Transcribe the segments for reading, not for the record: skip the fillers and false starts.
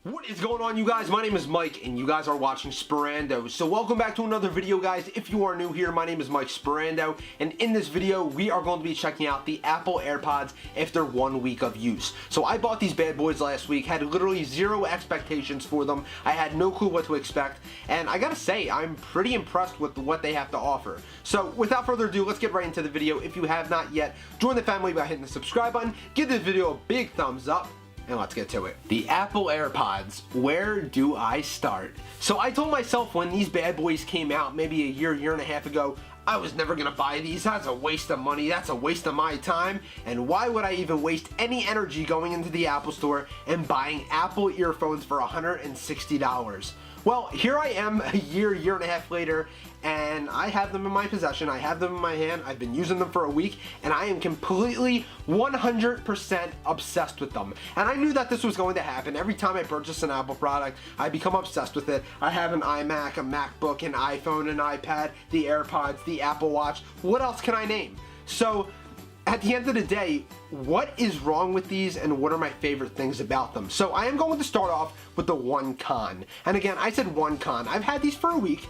What is going on, you guys? My name is Mike and you guys are watching Sperando. So welcome back to another video, guys. If you are new here, my name is Mike Sperando, and in this video we are going to be checking out the Apple AirPods after 1 week of use. So I bought these bad boys last week, had literally zero expectations for them. I had no clue what to expect, and I gotta say I'm pretty impressed with what they have to offer. So without further ado, let's get right into the video. If you have not yet, join the family by hitting the subscribe button, give this video a big thumbs up, and let's get to it. The Apple AirPods, where do I start? So I told myself when these bad boys came out maybe a year and a half ago, I was never gonna buy these. That's a waste of money, that's a waste of my time, and why would I even waste any energy going into the Apple store and buying Apple earphones for $160? Well, here I am a year and a half later, and I have them in my possession, I have them in my hand, I've been using them for a week, and I am completely 100% obsessed with them. And I knew that this was going to happen. Every time I purchase an Apple product, I become obsessed with it. I have an iMac, a MacBook, an iPhone, an iPad, the AirPods, the Apple Watch. What else can I name? So, at the end of the day, what is wrong with these and what are my favorite things about them? So I am going to start off with the one con. And again, I said one con. I've had these for a week,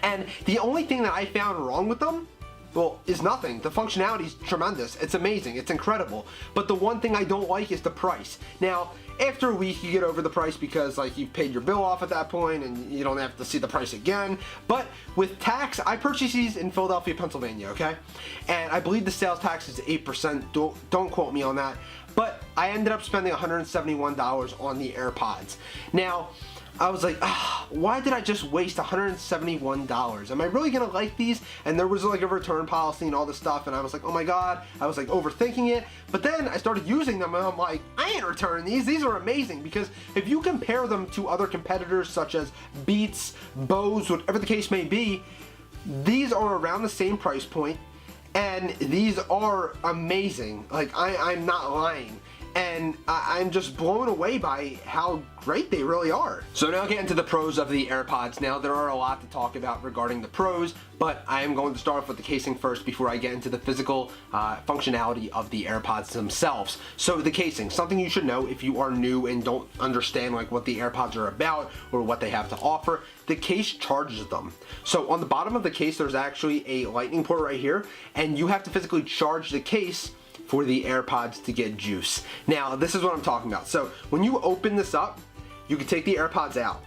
and the only thing that I found wrong with them, well, is nothing. The functionality is tremendous. It's amazing. It's incredible. But the one thing I don't like is the price. Now, after a week, you get over the price because, like, you've paid your bill off at that point and you don't have to see the price again. But with tax, I purchased these in Philadelphia, Pennsylvania, okay? And I believe the sales tax is 8%. Don't quote me on that. But I ended up spending $171 on the AirPods. Now, I was like, why did I just waste $171? Am I really gonna like these? And there was like a return policy and all this stuff, and I was like, oh my god, I was like overthinking it. But then I started using them and I'm like, I ain't returning these. These are amazing, because if you compare them to other competitors such as Beats, Bose, whatever the case may be, these are around the same price point, and these are amazing. Like, I'm not lying. And I'm just blown away by how great they really are. So now getting to the pros of the AirPods. Now, there are a lot to talk about regarding the pros, but I am going to start off with the casing first before I get into the physical functionality of the AirPods themselves. So the casing, something you should know if you are new and don't understand like what the AirPods are about or what they have to offer. The case charges them. So on the bottom of the case, there's actually a lightning port right here, and you have to physically charge the case for the AirPods to get juice. Now, this is what I'm talking about. So when you open this up, you can take the AirPods out,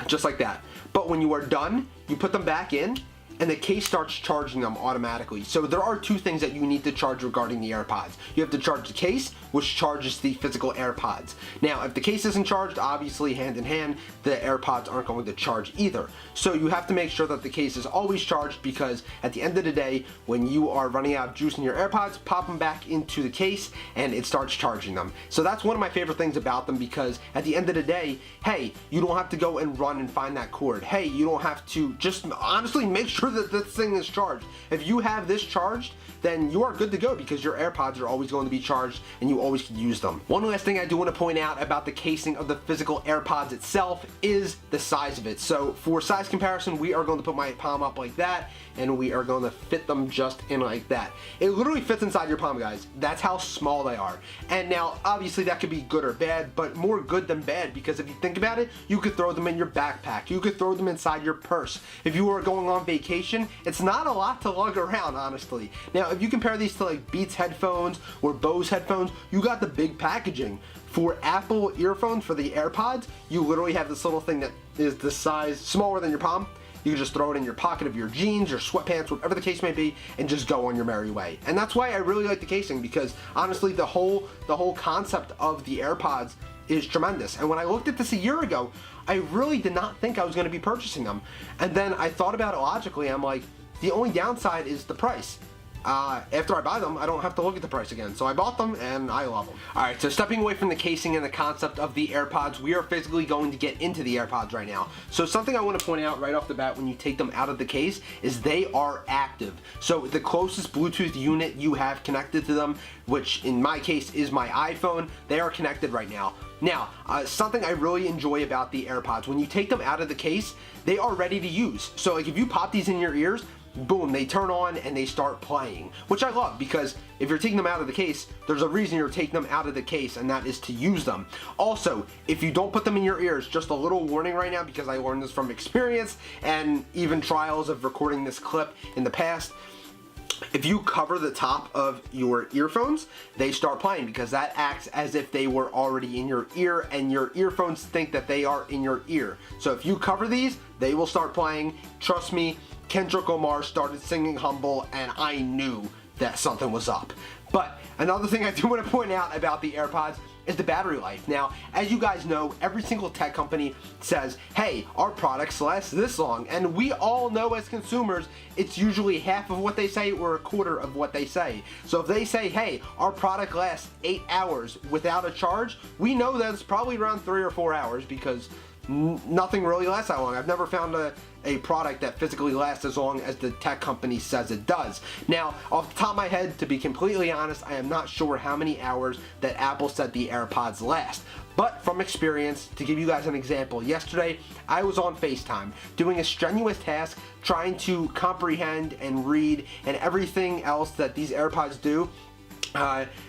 just like that. But when you are done, you put them back in, and the case starts charging them automatically. So there are two things that you need to charge regarding the AirPods. You have to charge the case, which charges the physical AirPods. Now, if the case isn't charged, obviously hand in hand, the AirPods aren't going to charge either. So you have to make sure that the case is always charged, because at the end of the day, when you are running out of juice in your AirPods, pop them back into the case and it starts charging them. So that's one of my favorite things about them, because at the end of the day, hey, you don't have to go and run and find that cord. Hey, you don't have to, just honestly make sure that this thing is charged. If you have this charged, then you are good to go, because your AirPods are always going to be charged and you always can use them. One last thing I do want to point out about the casing of the physical AirPods itself is the size of it. So for size comparison, we are going to put my palm up like that, and we are going to fit them just in like that. It literally fits inside your palm, guys. That's how small they are. And now, obviously that could be good or bad, but more good than bad, because if you think about it, you could throw them in your backpack. You could throw them inside your purse. If you were going on vacation, it's not a lot to lug around, honestly. Now, if you compare these to like Beats headphones or Bose headphones, you got the big packaging. For Apple earphones, for the AirPods, you literally have this little thing that is the size smaller than your palm. You can just throw it in your pocket of your jeans, your sweatpants, whatever the case may be, and just go on your merry way. And that's why I really like the casing, because honestly, the whole concept of the AirPods is tremendous. And when I looked at this a year ago, I really did not think I was going to be purchasing them. And then I thought about it logically. I'm like, the only downside is the price. After I buy them, I don't have to look at the price again. So I bought them and I love them. Alright, so stepping away from the casing and the concept of the AirPods, we are physically going to get into the AirPods right now. So something I want to point out right off the bat when you take them out of the case is they are active. So the closest Bluetooth unit you have connected to them, which in my case is my iPhone, they are connected right now. Now, something I really enjoy about the AirPods, when you take them out of the case, they are ready to use. So like if you pop these in your ears, boom, they turn on and they start playing, which I love, because if you're taking them out of the case, there's a reason you're taking them out of the case, and that is to use them. Also, if you don't put them in your ears, just a little warning right now, because I learned this from experience and even trials of recording this clip in the past. If you cover the top of your earphones, they start playing, because that acts as if they were already in your ear, and your earphones think that they are in your ear. So if you cover these, they will start playing. Trust me, Kendrick Lamar started singing Humble, and I knew that something was up. But another thing I do want to point out about the AirPods is the battery life. Now, as you guys know, every single tech company says, hey, our products last this long, and we all know as consumers, it's usually half of what they say or a quarter of what they say. So if they say, hey, our product lasts 8 hours without a charge, we know that it's probably around 3 or 4 hours, because nothing really lasts that long. I've never found a product that physically lasts as long as the tech company says it does. Now, off the top of my head, to be completely honest, I am not sure how many hours that Apple said the AirPods last. But from experience, to give you guys an example, yesterday I was on FaceTime doing a strenuous task, trying to comprehend and read and everything else that these AirPods do.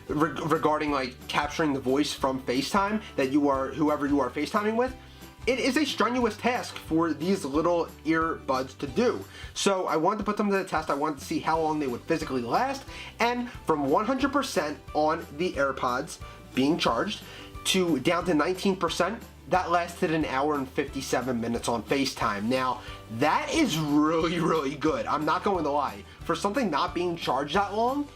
Regarding like capturing the voice from FaceTime that whoever you are FaceTiming with. It is a strenuous task for these little earbuds to do. So I wanted to put them to the test. I wanted to see how long they would physically last. And from 100% on the AirPods being charged to down to 19%, that lasted an hour and 57 minutes on FaceTime. Now, that is really, really good. I'm not going to lie. For something not being charged that long,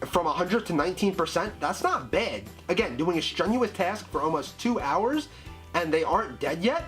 from 100 to 19%, that's not bad. Again, doing a strenuous task for almost 2 hours, and they aren't dead yet,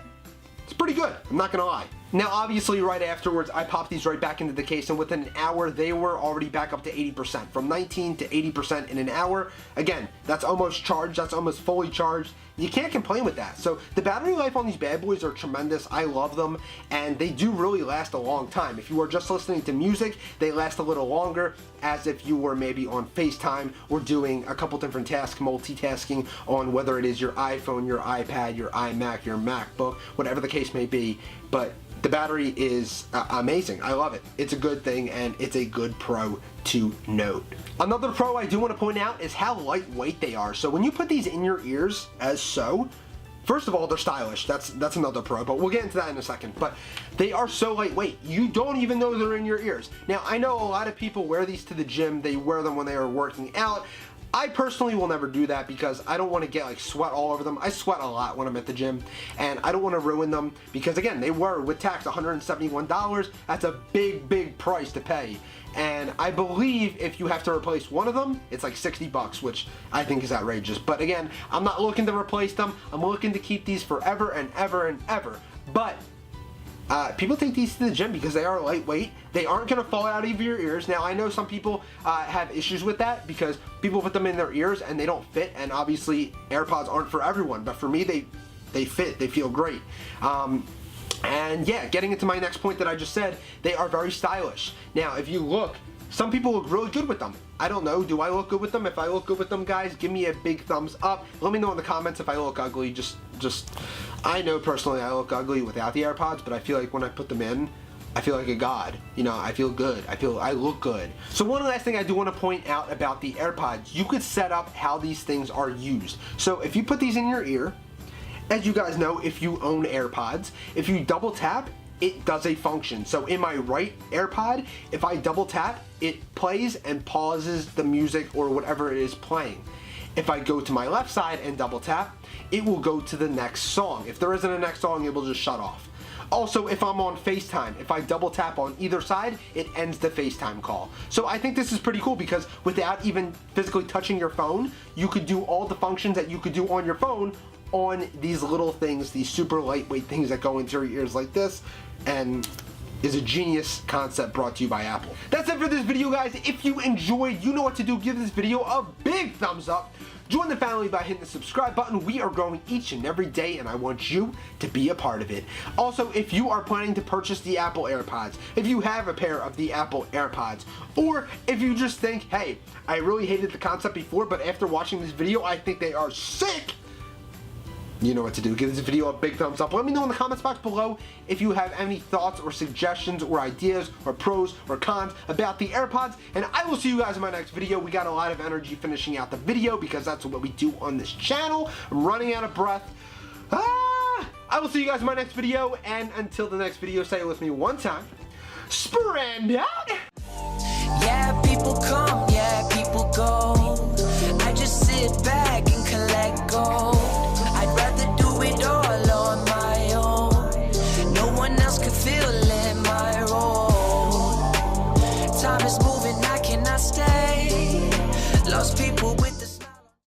it's pretty good, I'm not gonna lie. Now obviously right afterwards I popped these right back into the case, and within an hour they were already back up to 80%. From 19 to 80% in an hour. Again, that's almost charged, that's almost fully charged. You can't complain with that. So the battery life on these bad boys are tremendous. I love them, and they do really last a long time. If you are just listening to music, they last a little longer, as if you were maybe on FaceTime or doing a couple different tasks, multitasking on whether it is your iPhone, your iPad, your iMac, your MacBook, whatever the case may be. But the battery is amazing. I love it. It's a good thing, and it's a good pro to note. Another pro I do want to point out is how lightweight they are. So when you put these in your ears as so, first of all, they're stylish. That's another pro, but we'll get into that in a second. But they are so lightweight. You don't even know they're in your ears. Now, I know a lot of people wear these to the gym. They wear them when they are working out. I personally will never do that, because I don't want to get like sweat all over them. I sweat a lot when I'm at the gym, and I don't want to ruin them, because again, they were with tax $171. That's a big price to pay. And I believe if you have to replace one of them, it's like 60 bucks, which I think is outrageous. But again, I'm not looking to replace them. I'm looking to keep these forever and ever and ever. But people take these to the gym because they are lightweight. They aren't going to fall out of your ears. Now, I know some people have issues with that, because people put them in their ears and they don't fit, and obviously AirPods aren't for everyone, but for me, they fit. They feel great. And yeah, getting into my next point that I just said, they are very stylish. Now, if you look, some people look really good with them. I don't know, do I look good with them? If I look good with them, guys, give me a big thumbs up. Let me know in the comments if I look ugly. I know personally I look ugly without the AirPods, but I feel like when I put them in, I feel like a god. You know, I feel good. I look good. So one last thing I do want to point out about the AirPods, you could set up how these things are used. So if you put these in your ear, as you guys know, if you own AirPods, if you double tap, it does a function. So in my right AirPod, if I double tap, it plays and pauses the music or whatever it is playing. If I go to my left side and double tap, it will go to the next song. If there isn't a next song, it will just shut off. Also, if I'm on FaceTime, if I double tap on either side, it ends the FaceTime call. So I think this is pretty cool, because without even physically touching your phone, you could do all the functions that you could do on your phone on these little things, these super lightweight things that go into your ears like this, and is a genius concept brought to you by Apple. That's it for this video, guys. If you enjoyed, you know what to do. Give this video a big thumbs up. Join the family by hitting the subscribe button. We are growing each and every day, and I want you to be a part of it. Also, if you are planning to purchase the Apple AirPods, if you have a pair of the Apple AirPods, or if you just think, hey, I really hated the concept before, but after watching this video, I think they are sick, you know what to do. Give this video a big thumbs up. Let me know in the comments box below if you have any thoughts or suggestions or ideas or pros or cons about the AirPods, and I will see you guys in my next video. We got a lot of energy finishing out the video because that's what we do on this channel. I'm running out of breath. I will see you guys in my next video, and until the next video, say it with me one time. Sperando! Yeah, people come, yeah, people go. I just sit back and collect gold. I'd rather do it all on my own. No one else could feel in my role. Time is moving, I cannot stay. Lost people